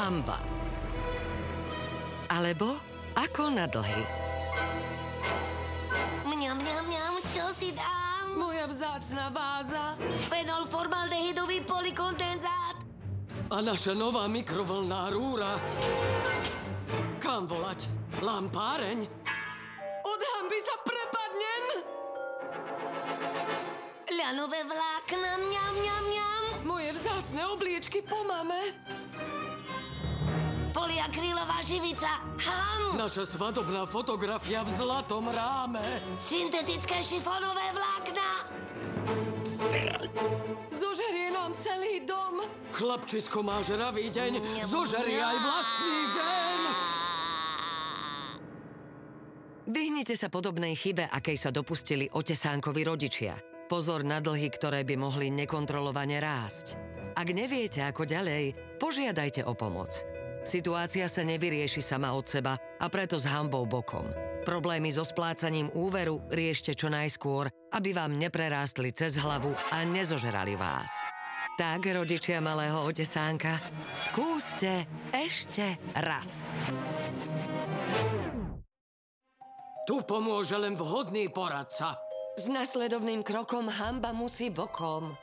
hanba. Alebo ako na dlhy. Mňam, mňam, mňam, čo si dám? Moja vzácna váza. Fenolformaldehydový polykondenzát. A naša nová mikrovlnná rúra. Kam volať? Lampáreň? Od hanby sa prepadnem? Ľanové vlákna, mňam, mňam, mňam. Moje vzácne obliečky po mame. Polyakrylová živica, Naša svadobná fotografia v zlatom ráme. Syntetické šifónové vlákna. Zožerie nám celý dom. Chlapčisko má žravý deň, zožerie aj vlastný gen. Vyhnite sa podobnej chybe, akej sa dopustili otesánkovi rodičia. Pozor na dlhy, ktoré by mohli nekontrolovane rásť. Ak neviete, ako ďalej, požiadajte o pomoc. Situácia sa nevyrieši sama od seba a preto s hanbou bokom. Problémy so splácaním úveru riešte čo najskôr, aby vám neprerástli cez hlavu a nezožerali vás. Tak, rodičia malého otesánka, skúste ešte raz. Tu pomôže len vhodný poradca. S nasledovným krokom hanba musí bokom.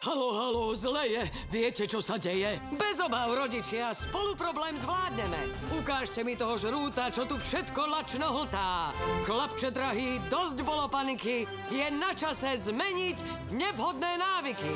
Haló, zle je. Viete, čo sa deje? Bez obáv, rodičia, spolu problém zvládneme. Ukážte mi toho žrúta, čo tu všetko lačno hltá. Chlapče drahý, dosť bolo paniky. Je na čase zmeniť nevhodné návyky.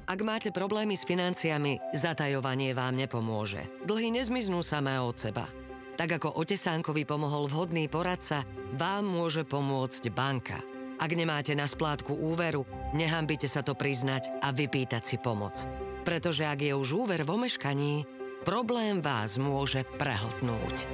Ak máte problémy s financiami, zatajovanie vám nepomôže. Dlhy nezmiznú samé od seba. Tak ako otesánkovi pomohol vhodný poradca, vám môže pomôcť banka. Ak nemáte na splátku úveru, nehanbite sa to priznať a vypýtať si pomoc. Pretože ak je už úver v omeškaní, problém vás môže prehltnúť.